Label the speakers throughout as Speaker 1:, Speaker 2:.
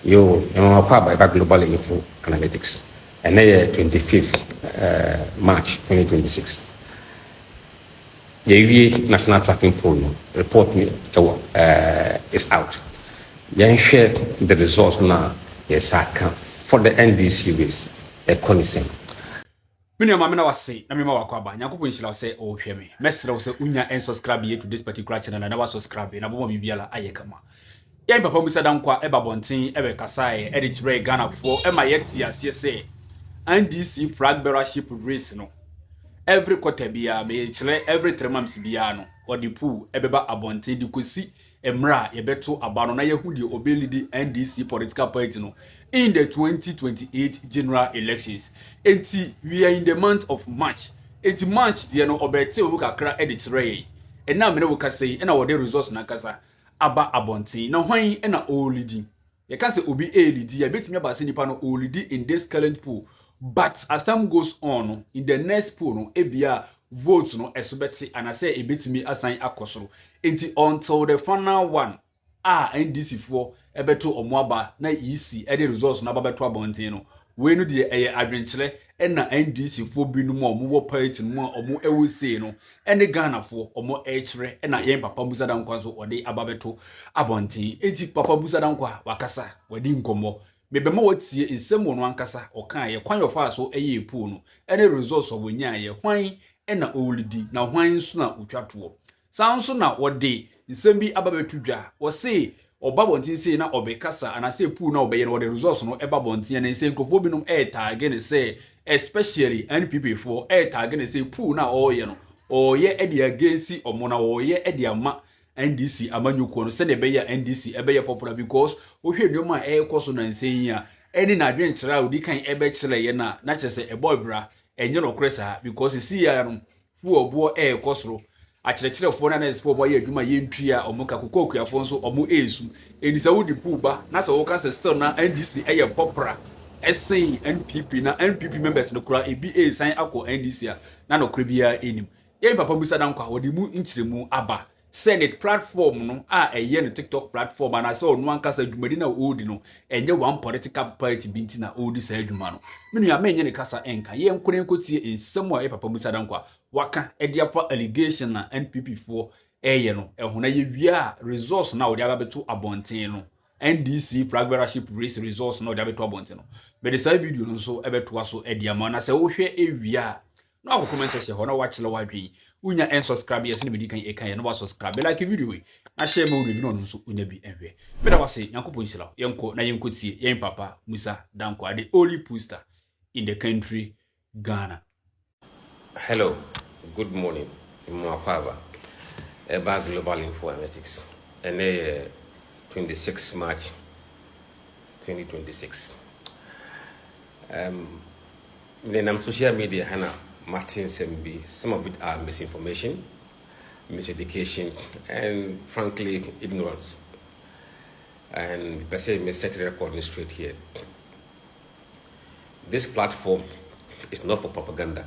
Speaker 1: Yo, I'm by Global Info Analytics. And then 25th March 2026. The National Tracking Poll report me is out. Then share the results now. Yes, I can for the NDC race. A connoisseur.
Speaker 2: Many mamma was say, I mean, Mawakaba, Yakubu shall say, oh, hear me. Messer say, Unya and subscribe to this particular channel, and I was subscribing. I won't be Biala Ayakama. Yan Papa Musah Danquah, Eba Bontin, Ebe Kasai, Edit Ray Ghana for MIX, as you say, NDC flag bearership race no. Every quarter bia me chile every 3 months bia no or the pool ebeba abonte di kosi emra yebeto abano na yehudi obelidi NDC political party no in the 2028 general elections. Enti we are in the month of March. Enti March dia no obete wo kakra edit ray. And now me no ka say na wo de resource na kasa aba abonte na hwan na o leading. You can say obi a lead ya betumi aba se nipa no o lead in this current pool. But as time goes on, in the next poll, no, ebia votes no esobeti and I say a bit me assign akosoro. Until the final one, NDC for ebeto omwaba na EC any results na babeto abonte no. We no de adwenkyere na NDC for binu mo omo party no omo ewo say no. Ene Ghana for omo ekere na yen Papa Musah Danquah so ode ababeto abonte. Papa Musah Danquah wakasa wadi nkomo. Mebema watie nsem wono ankasa okan ye kwan yofa so eye epu no ene results obonya ye hwan na olidi na hwan so na otwato san so na wode nsem bi ababetudwa wo se obabontin se na obekasa ana se epu na obeye na wode results no ebabontin na nse nkofo binom tag ne se especially NPP for tag ne se epu na oye no oye edi against omo na oye edi ama NDC amanyuko no se de beya NDC ebeye popular because ohwe nneoma ekoso na nsen a eni na adwenkyera odi kan ebekyere ye na kyerese ebobra enye no kresa because si ya no fu obo ekosoro akyerekyerefo na na sefo bo ye adwuma ye ntua omuka kokokuafo nso omu esu enisa wudi puba na se wo ka se still na NDC eye popular esen NPP na NPP members no kura ebi san akọ NDC a na no kura bia enim ye Papa Musah Danquah wodi mu nkyeremu aba Senate platform no eye no TikTok platform and I saw no ankasa dwumadi na odi no enye one political party binti na odi sa adwuma no menu ya menye ne kasa enka ye nkore nkotie ensem a Papa Musah Danquah waka ediafa allegation na NPP for eye no ehuna ye wia resource na odi ababeto abonten no NDC flag bearership race resource na odi abeto abonten no be the same video no so ebeto aso ediama na se wo hwe ewia no akọ comment section ho na wachile wadwen unya unsubscribe yes ni medi kan e kan ye no wa subscribe like video we na share ma uri bi no nso unya bi enwe meda wase yankopon hira yenko na yenkotie yen Papa Musah Danquah the only poster in the country Ghana.
Speaker 1: Hello, good morning. Mwapaba. Eba Global Info Analytics. And 26 March 2026. In social media, Hannah Martin Sembi, some of it are misinformation, miseducation, and frankly, ignorance. And let's say, set the record straight here. This platform is not for propaganda.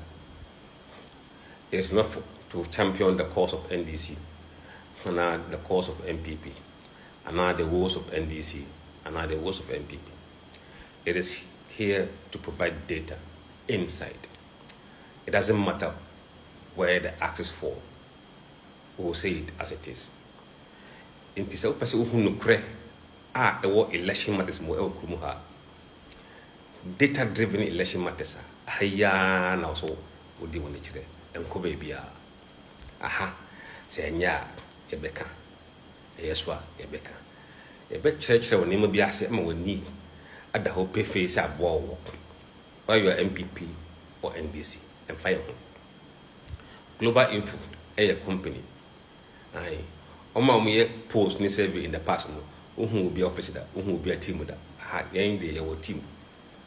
Speaker 1: It's not to champion the cause of NDC, and the cause of MPP, and the woes of NDC, and the woes of MPP. It is here to provide data, insight. It doesn't matter where the access for. We will say it as it is. In this person who no cre election matters more data-driven election matters. Haya na so udi woni chire enko bebia. Aha se nya ebeka. Yeswa ebeka. Ebe church woni mo biase ma woni ada ho pe face abo. Why you are MPP or NDC and fire home. Global Info a company. Aye. Oma mo ye post ni survey in the past no. Who will be officer that, who will be a team with that. Ha yen dey your team.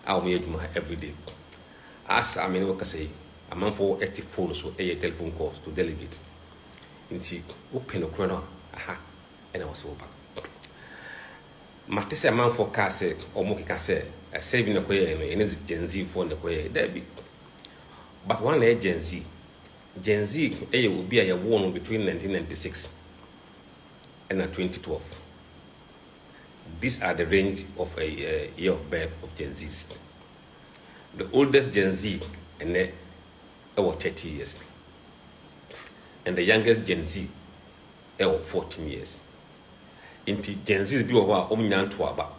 Speaker 1: I'll make my every day. As I mean what I say, a man for active phones or a telephone calls to delegate. Inti open a corner. Aha. And I was so back. Matisse a man for casse or moki casse, a saving a quay and is Gen Z for the quay, there be. But one day Gen Z will be a war between 1996 and 2012. these are the range of a year of birth of Gen Zs. The oldest Gen Z and about 30 years, and the youngest Gen Z 14 years. Inti Gen Zs be over Omuntuaba,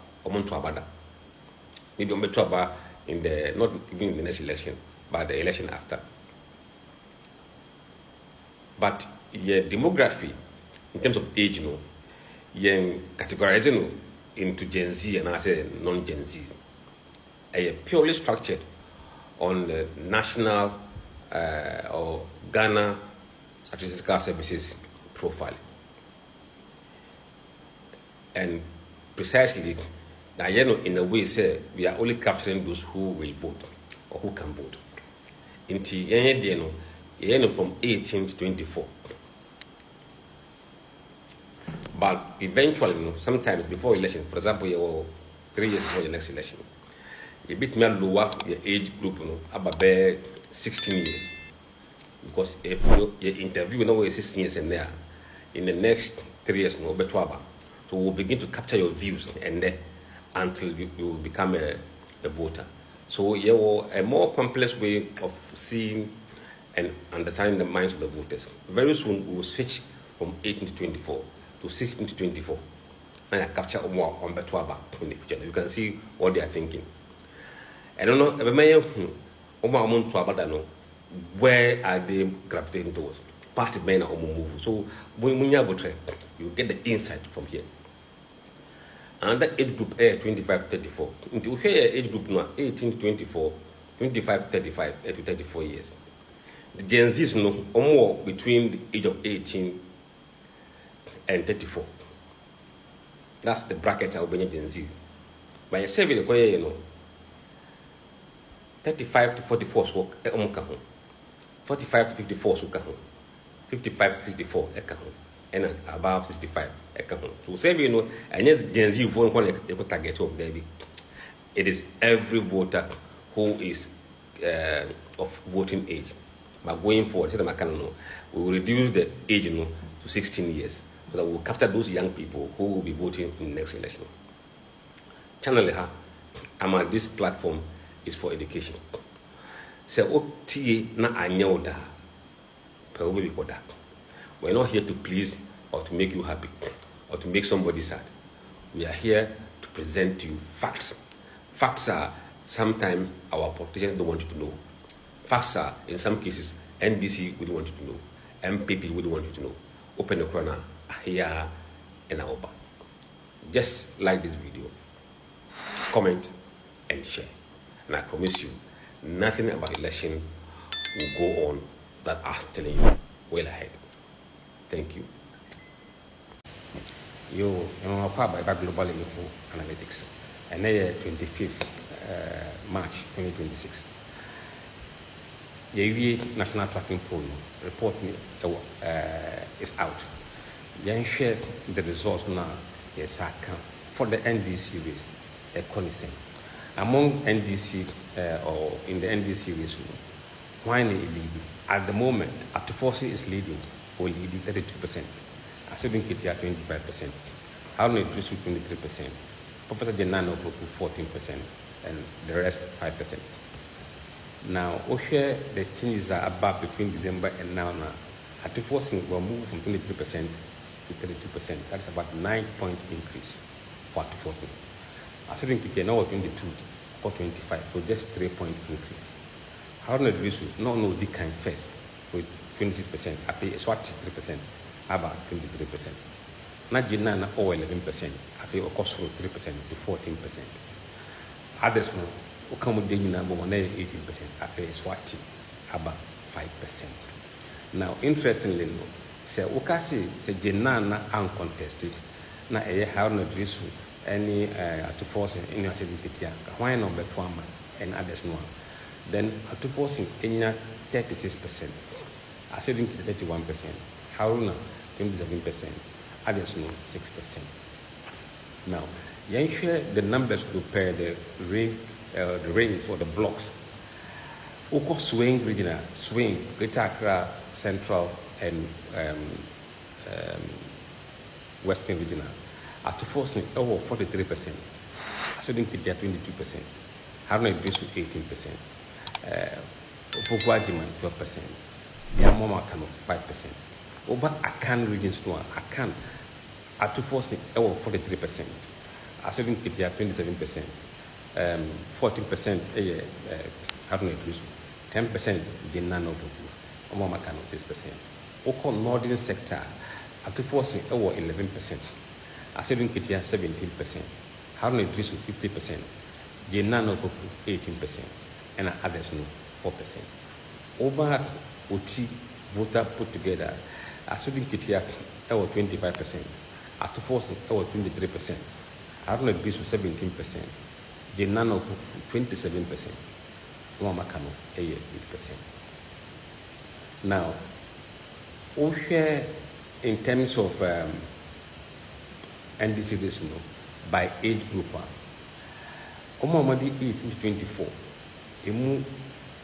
Speaker 1: maybe Ometuaba in the not even in the next election, but the election after. But your demography, in terms of age, you categorizing into Gen Z and I say non-Gen Z. Purely structured on the national or Ghana Statistical Services profile. And precisely, now in a way, say we are only capturing those who will vote or who can vote. Until from 18 to 24. But eventually, sometimes before election, for example, you're 3 years before the next election, a bit more lower your age group, about 16 years. Because if you interview, 16 years and there, in the next 3 years, better. So we'll begin to capture your views and then until you become a voter. So a more complex way of seeing and understanding the minds of the voters. Very soon we will switch from 18 to 24 to 16 to 24. And I capture more on Betuaba in the future. You can see what they are thinking. I don't know, where are they gravitating towards? Party men or move. So when you get the insight from here. Another age group 25-34. Into age group now 18-24, 25-35 to 34 years. The Gen Zs more between the age of 18 and 34. That's the bracket I'll be Gen Z. But I say the 35 to 44 so 45 to 54 so 55 to 64 and above 65 so say and yes Gen Z vote on target of baby. It is every voter who is of voting age. But going forward, we will reduce the age to 16 years so that we will capture those young people who will be voting in the next election. Channel this platform is for education. So na anyoda we're not here to please or to make you happy or to make somebody sad. We are here to present to you facts. Facts are sometimes our politicians don't want you to know. Facts are in some cases NDC would want you to know. MPP would want you to know. Open the corner here and Aoba. Just like this video, comment and share. And I promise you, nothing about election will go on that I'm telling you well ahead. Thank you. I'm about Global Info Analytics. And then 25th March 2026. The National Tracking Poll report is out. You share the results now. Yes, I can for the NDC race. Among NDC or in the NDC race, why is leading? At the moment, Ato Forson is leading or leading 32%. Asibin Kitia 25%. Haruna Idrisu 23%. Professor Jenano 14%, and the rest 5%. Now, the changes are about between December and now. Ato Forson will move from 23% to 32%. That's about 9-point increase for Ato Forson. Asibin Kitia now 22 or 25, so just 3-point increase. Haruna Idrisu no decline first with 26%. After Swat 3%, about 23%. Najinana or 11%. After Okosro 3% to 14%. Others will come with the number 18%. After Swat about 5%. Now, interestingly, say Okasi say Jenana uncontested. Na Haruna Idrisu any Ato Forson in your city why number 2 and others no. Then Ato Forson in 36%. I said 31%. Haruna 27%. Others no 6%. Now, you share the numbers to pair the rings or the blocks. Oko swing regional, swing Greater Accra, Central and Western regional. Ato Forson 43%. Asodin Ketia 22%. Haruna Idrisu 18%. Opoku Agyeman 12%. Diamoma Kano 5%. Oba Akan regions no Akan Ato Forson 43%. Asodin Ketia 27%. 14% Haruna Idrisu. 10% Jenana Opoku. Omama Kano 6%. Oko northern sector Ato Forson 11%. Asodin Ketia 17%. Haruna Idrisu 50%. Jenana Opoku 18%. And others no 4%. Over OT voter put together, Asodin Ketia 25%, Ato Forson 23%, Haruna Idrisu 17%, Jenana Opoku 27%, Omama Kano 8%. Now, here in terms of NDC this by age group, Omamadi 18 to 24, emu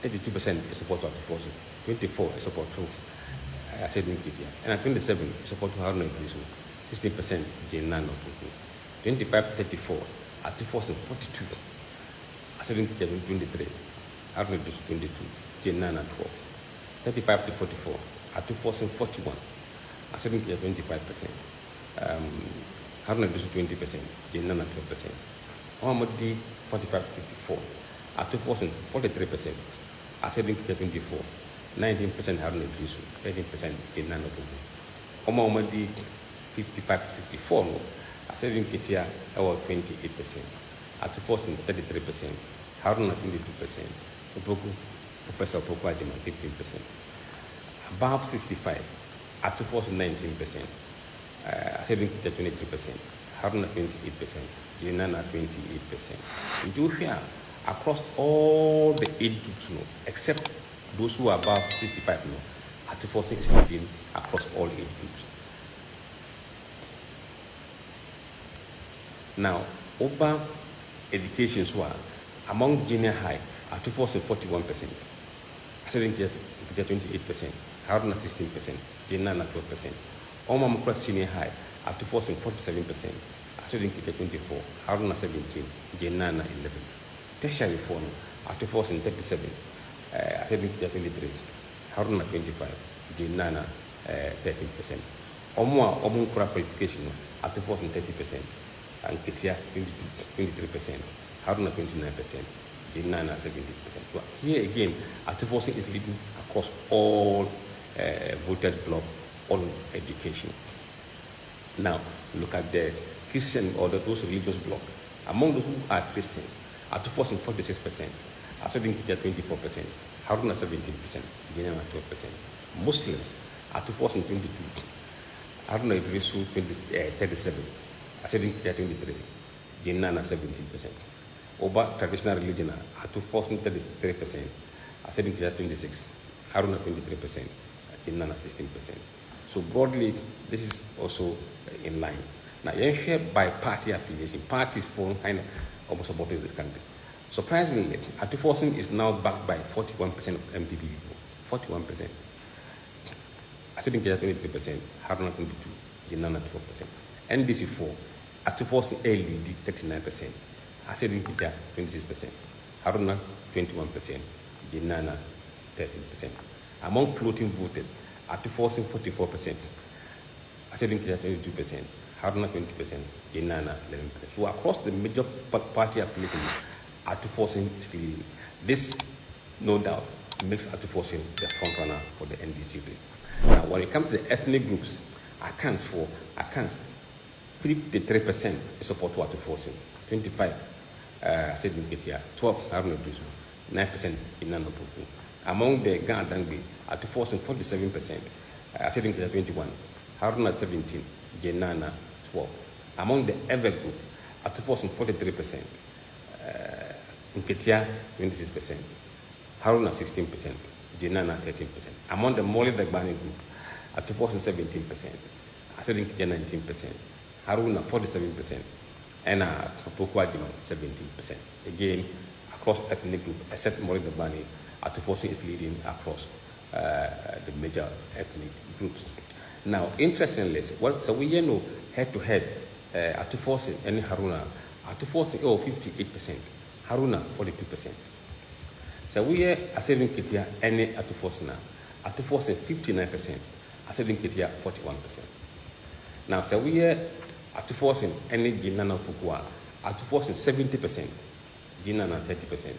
Speaker 1: 32% is support to Ato Forson, 24 is support to Asodin Ketia, and 27 is support to Haruna Idrisu, 16% Jenana Opoku, 25-34 Ato Forson 42, Asodin Ketia 23, Haruna Idrisu 22, Jenana 12, 35-44 Ato Forson 41, Asodin Ketia 25%, Haruna Idrisu 20%, Jenana 12%. Omamadi 45-54, Ato Forson 43%, Asodin Ketia 24, 19% Haruna Idrisu, 13% Jenana Opoku. Omamadi 55-64 no, Asodin Ketia 28%, Ato Forson 33%, Haruna 22%, Opoku, Professor Opoku Agyeman 15%. Above 65, Ato Forson 19%, Asodin Ketia 23%, Haruna 28%, Jenana 28%. We do here across all the age groups, no, except those who are above 65, no, Ato Forson is leading across all age groups. Now, over education, so among junior high, Ato Forson 41%, Asodin Ketia 28%, Haruna 16%, Jenana 12%. Omamukra senior high, Ato Forson 47%, Asodin Ketia 24, Haruna 17, Jenana 11. Tertiary 4, Ato Forson 37, Asodin Ketia 23, Haruna 25, Jenana 13%. Omukra qualification, Ato Forson 30%, and Ketia 23%, Haruna 29%, Jenana 70%. So here again, Ato Forson is leading across all voters block on education. Now, look at the Christian or those religious bloc. Among those who are Christians, Ato Forson 46%, Asodin Ketia 24%, Haruna 17%, Jenana 12%. Muslims, Ato Forson 22%, Haruna Idrisu 37%, Asodin Ketia 23%, Jenana 17%. Over traditional religion, Ato Forson 33%, Asodin Ketia 26%, Haruna 23%, Jenana 16%. So broadly, this is also in line. Now, you share by party affiliation. Parties for kind of almost supporting this country. Surprisingly, Ato Forson is now backed by 41% of MPP people. 41%. Asodin Ketia 23%, Haruna 22%, Jenana 12%. NDC 4, Ato Forson LED 39%, Asodin Ketia 26%, Haruna 21%, Jenana 13%. Among floating voters, Ato Forson 44%, Asodin Ketia 22%, Haruna 20%, Jenana 11%. So across the major party affiliation, Ato Forson is leading. This, no doubt, makes Ato Forson the front runner for the NDC list. Now, when it comes to the ethnic groups, accounts 53% support to Ato Forson, 25% Asodin Ketia, 12% Haruna Idrisu, 9% Jenana Opoku. Among the Ghana Dangbe, Ato Forson 47%, Asodin Ketia 21%, Haruna 17%, Jenana 12%. Among the Ever group, Ato Forson 43%, Ketia 26%, Haruna 16%, Jenana 13%. Among the Mole Dagbani group, Ato Forson 17%, Asodin Ketia 19%, Haruna 47%, and Opoku Agyeman 17%. Again, across ethnic group, except Mole Dagbani, Ato Forson is leading across the major ethnic groups. Now, interestingly, so we know head-to-head Ato Forson and Haruna. Ato Forson 58%, Haruna 42%. So we are Assedin Kitia any Ato Forson now. Ato Forson 59%, Assedin Kitia 41%. Now so we are Ato Forson any Jinana Pukua, Ato Forson 70%, Jinana 30%.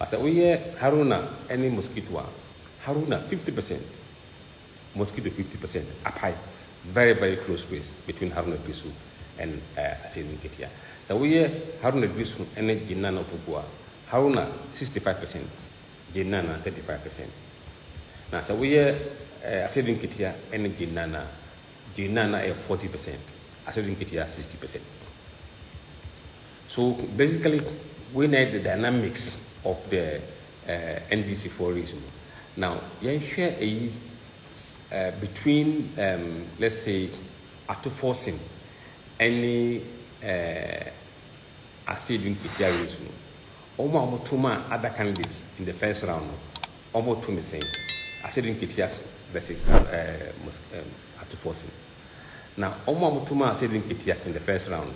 Speaker 1: So we are Haruna any Mosquito, Haruna 50%, Mosquito 50%, up high. Very, very close race between Haruna Bisu and Assedin Kitia. So we are Haruna Bisu and Jinana Pukua. Haruna 65%, Jinana 35%. Now, so we are Assedin Kitia and Jinana 40%, Assedin Kitia 60%. So basically, we need the dynamics of the NDC for reason. Now, you share a between, let's say, Ato Forson any Assedin Kitia reason. Almost two other candidates in the first round, almost two same. Assedin Kitia versus Ato Forson. Now, almost two Assedin Kitia in the first round,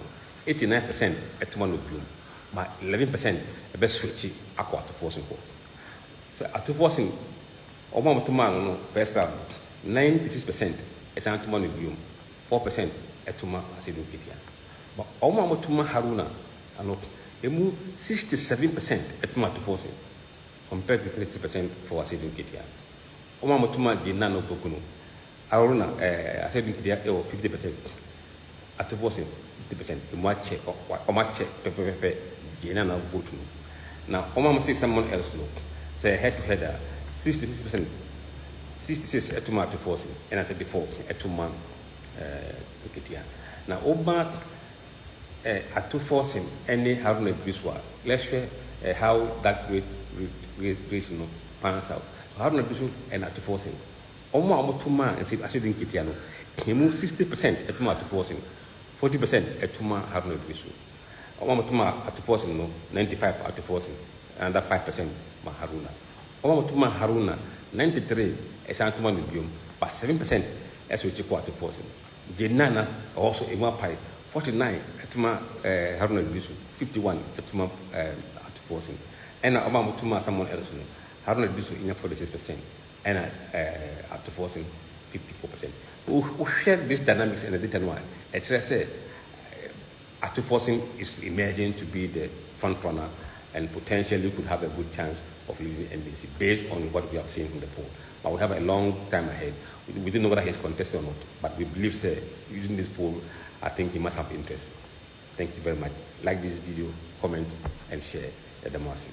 Speaker 1: 89% at one of bloom, but 11% a best switchy Ato Forson. So Ato Forson, almost two first round, 96% is Antoine bloom, 4% at Tuma Assedin Kitia. But almost two Haruna and 67% at Ato Forson compared to 33% for Assedin Kitia. Oma Motuma Jinano Pokuno. Haruna Assedin Kitia 50%. Ato Forson 50%. Murch or Murch Pepe Jinana vote. Now Oma must say someone else look. Say head to header 66%. 66 at Ato Forson and at 34 at Tuma Kitia. Now Oba Ato Forson any Haruna Biswa. Let's share how that rate pans out. Haruna Bisu and Ato Forson. Almost 2 months and say Assedin Kitia. He moved 60% at Ato Forson, 40% at Tuma Haruna Bisu. Almost 2 months Ato Forson, no 95 Ato Forson, and that 5% Haruna. Almost 2 months Haruna, 93 as Antoine Bium, but 7% as we check Ato Forson. Jenana also in one pie. 49 at Haruna Bisu, 51 at Ato Forson. And about someone else, Haruna Bisu in 46%, and Ato Forson 54%. We share this dynamics and the data one. Actually, I say Ato Forson is emerging to be the front runner and potentially could have a good chance of leading NDC based on what we have seen in the poll. But we have a long time ahead. We don't know whether he's contested or not, but we believe, say, using this poll, I think he must have interest. Thank you very much. Like this video, comment, and share. At the mercy.